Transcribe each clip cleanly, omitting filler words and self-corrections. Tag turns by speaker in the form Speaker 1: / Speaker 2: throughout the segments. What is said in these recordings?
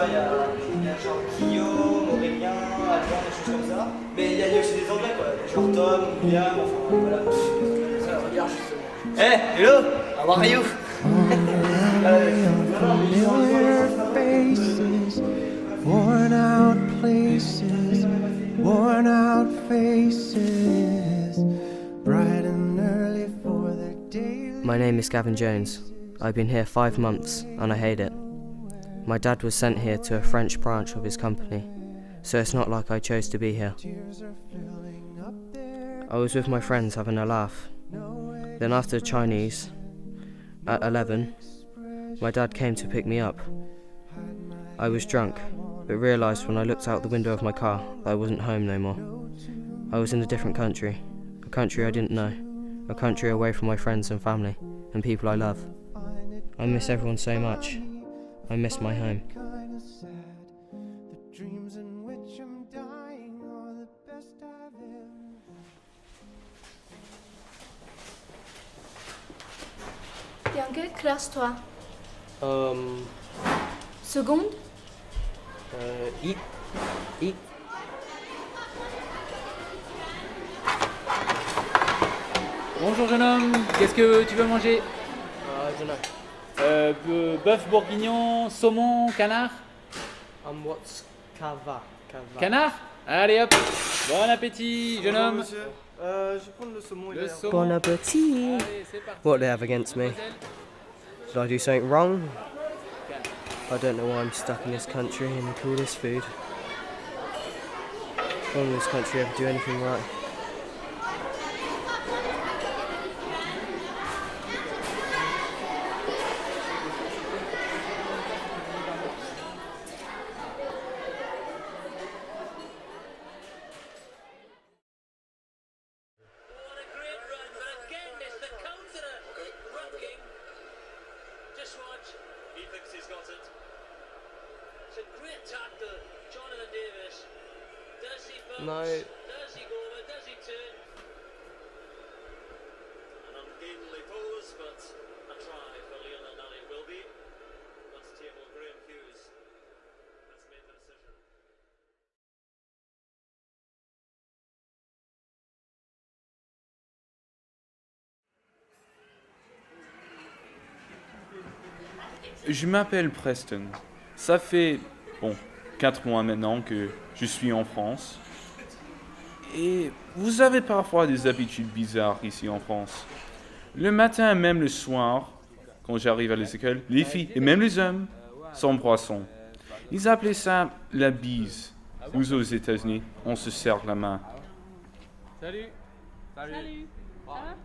Speaker 1: vois, il y a genre Guillaume, Aurélien, Alban, des choses comme ça. Mais il y a aussi des anglais, quoi. Des genre Tom, William, enfin voilà. Ça, regarde justement. Hey, hello, how are you?
Speaker 2: Familiar faces, worn out places, worn out faces, bright and early for their daily.
Speaker 3: My name is Gavin Jones. I've been here 5 months and I hate it. My dad was sent here to a French branch of his company, so it's not like I chose to be here. I was with my friends having a laugh. Then after Chinese, at 11, my dad came to pick me up. I was drunk, but realised when I looked out the window of my car that I wasn't home no more. I was in a different country, a country I didn't know, a country away from my friends and family, and people I love. I miss everyone so much. I miss my home.
Speaker 4: T'es en quelle classe, toi? Seconde?
Speaker 3: I.
Speaker 5: Bonjour jeune homme, qu'est-ce que tu veux manger?
Speaker 3: I don't know.
Speaker 5: Bœuf bourguignon, saumon, canard?
Speaker 3: What's cava?
Speaker 5: Canard? Allez hop, bon appétit jeune homme.
Speaker 1: Monsieur, je vais prendre le saumon.
Speaker 5: Le saumon.
Speaker 3: Bon appétit.
Speaker 5: Allez, c'est parti.
Speaker 3: What do they have against me? Did I do something wrong? I don't know why I'm stuck in this country and they call this food. When will this country ever do anything right? No.
Speaker 6: Does he go over? Does he turn? An ungainly pose, but a try for Lionel Nani will be. But table Graham Hughes has made the decision.
Speaker 7: Je m'appelle Preston. Ça fait, 4 mois maintenant que je suis en France. Et vous avez parfois des habitudes bizarres ici en France. Le matin, même le soir, quand j'arrive à l'école, les filles et même les hommes s'embrassent. Ils appelaient ça la bise. Nous, aux États-Unis, on se serre la main.
Speaker 5: Salut. Salut. Ça va?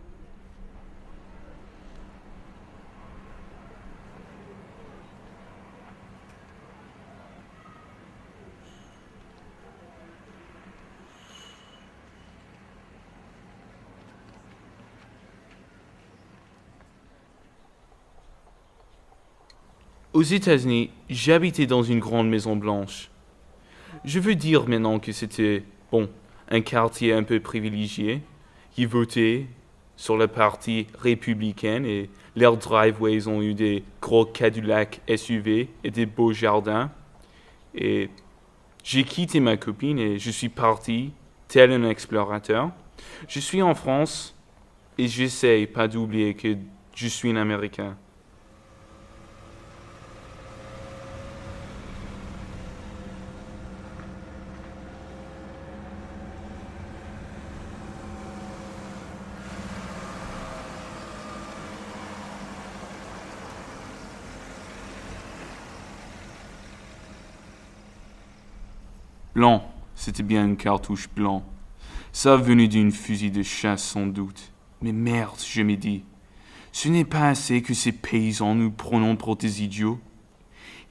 Speaker 7: Aux États-Unis, j'habitais dans une grande maison blanche. Je veux dire maintenant que c'était, un quartier un peu privilégié, qui votait sur la partie républicaine et leurs driveways ont eu des gros Cadillac SUV et des beaux jardins. Et j'ai quitté ma copine et je suis parti, tel un explorateur. Je suis en France et j'essaye pas d'oublier que je suis un Américain. Blanc, c'était bien une cartouche blanc. Ça venait d'une fusil de chasse sans doute. Mais merde, je me dis, ce n'est pas assez que ces paysans nous prenons pour des idiots.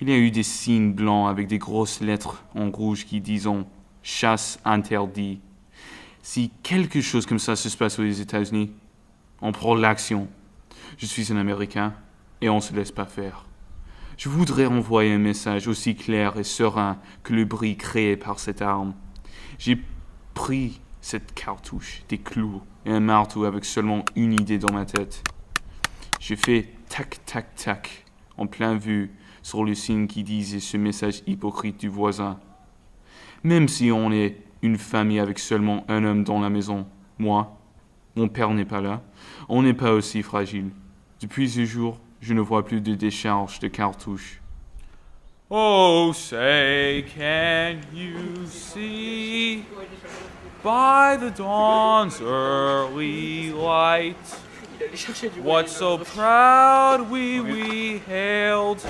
Speaker 7: Il y a eu des signes blancs avec des grosses lettres en rouge qui disent « chasse interdit ». Si quelque chose comme ça se passe aux États-Unis, on prend l'action. Je suis un Américain et on ne se laisse pas faire. Je voudrais envoyer un message aussi clair et serein que le bruit créé par cette arme. J'ai pris cette cartouche, des clous et un marteau avec seulement une idée dans ma tête. J'ai fait tac, tac, tac, en plein vue, sur le signe qui disait ce message hypocrite du voisin. Même si on est une famille avec seulement un homme dans la maison, moi, mon père n'est pas là, on n'est pas aussi fragile. Depuis ce jour, je ne vois plus de décharge de cartouches. Oh, say, can you see by the dawn's early light what so proud we hailed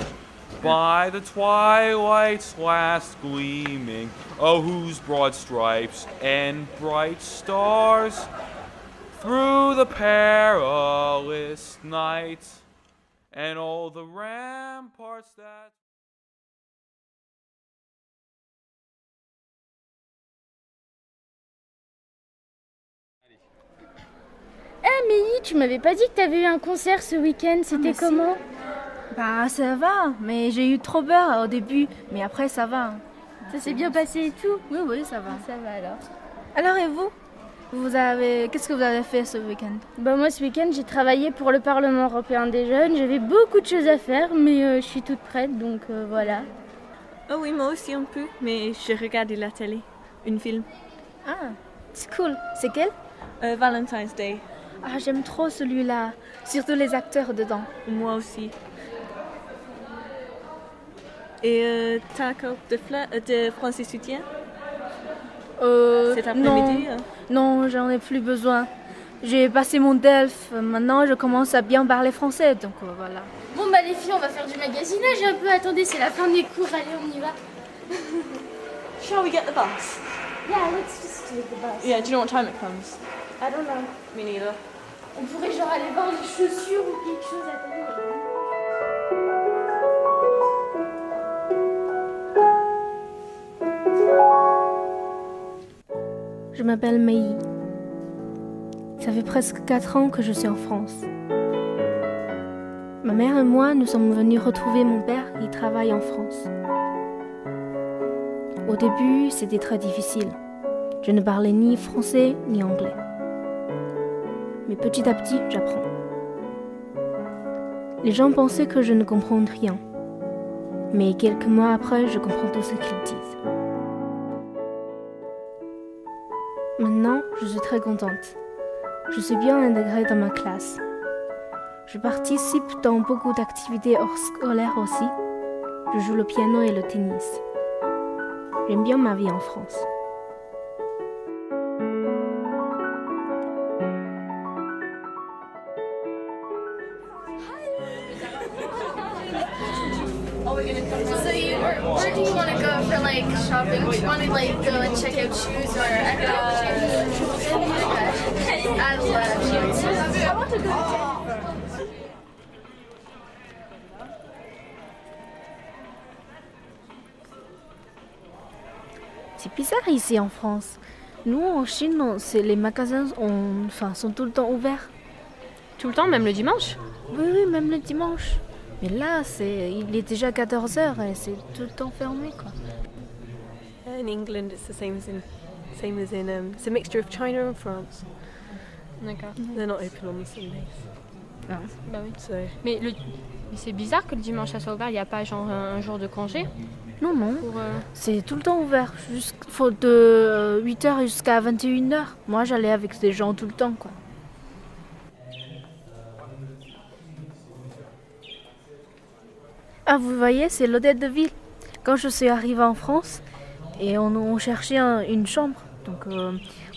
Speaker 7: by the twilight's last gleaming, oh, whose broad stripes and bright stars through the perilous night and all the ramparts that
Speaker 8: Eh Mélie, tu m'avais pas dit que t'avais eu un concert ce week-end, c'était comment?
Speaker 9: Bah ça va, mais j'ai eu trop peur au début, mais après ça va.
Speaker 8: Ça s'est bien passé et tout?
Speaker 9: Oui, ça va.
Speaker 8: Ça va alors.
Speaker 9: Alors et vous? Qu'est-ce que vous avez fait ce week-end?
Speaker 8: Bah moi ce week-end j'ai travaillé pour le Parlement européen des jeunes, j'avais beaucoup de choses à faire, mais je suis toute prête, donc voilà.
Speaker 10: Oh oui, moi aussi un peu, mais j'ai regardé la télé, un film.
Speaker 9: Ah, c'est cool. C'est quel?
Speaker 10: Valentine's Day.
Speaker 9: Ah, j'aime trop celui-là, surtout les acteurs dedans.
Speaker 10: Moi aussi. Et t'as encore de français soutien? Cet après-midi?
Speaker 9: Non, j'en ai plus besoin. J'ai passé mon DELF, maintenant je commence à bien parler français, donc voilà.
Speaker 8: Bon bah les filles, on va faire du magasinage un peu, attendez, c'est la fin des cours, allez on y va.
Speaker 10: Shall we get the bus?
Speaker 8: Yeah, let's just take the bus.
Speaker 10: Yeah, do you know what time it comes?
Speaker 8: I don't know.
Speaker 10: Me neither.
Speaker 8: On pourrait genre aller voir les chaussures ou quelque chose, attendez.
Speaker 9: Je m'appelle Mei. Ça fait presque 4 ans que je suis en France. Ma mère et moi, nous sommes venus retrouver mon père qui travaille en France. Au début, c'était très difficile. Je ne parlais ni français ni anglais. Mais petit à petit, j'apprends. Les gens pensaient que je ne comprends rien. Mais quelques mois après, je comprends tout ce qu'ils disent. Maintenant, je suis très contente. Je suis bien intégrée dans ma classe. Je participe dans beaucoup d'activités hors scolaires aussi. Je joue le piano et le tennis. J'aime bien ma vie en France.
Speaker 4: Where do you want to go for like shopping? Do you want to like go and check out shoes or I love shoes. I want to go to
Speaker 9: C'est bizarre ici en France. Nous, en Chine, les magasins sont tout le temps ouverts.
Speaker 11: Tout le temps, même le dimanche?
Speaker 9: Oui, même le dimanche. Mais là, il est déjà 14h et c'est tout le temps fermé, quoi.
Speaker 10: In England, it's the same as in it's a mixture of China and France.
Speaker 11: D'accord.
Speaker 10: They're not open on the Sundays.
Speaker 11: Ah. Bah oui.
Speaker 10: So.
Speaker 11: Mais c'est bizarre que le dimanche ça soit ouvert, il n'y a pas genre un jour de congé?
Speaker 9: Non. C'est tout le temps ouvert. De 8h jusqu'à 21h. Moi, j'allais avec des gens tout le temps, quoi. Ah, vous voyez, c'est l'hôtel de ville. Quand je suis arrivée en France, et on cherchait une chambre. Donc,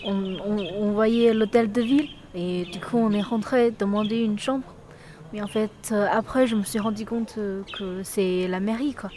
Speaker 9: on voyait l'hôtel de ville. Et du coup, on est rentré demander une chambre. Mais en fait, après, je me suis rendu compte que c'est la mairie, quoi.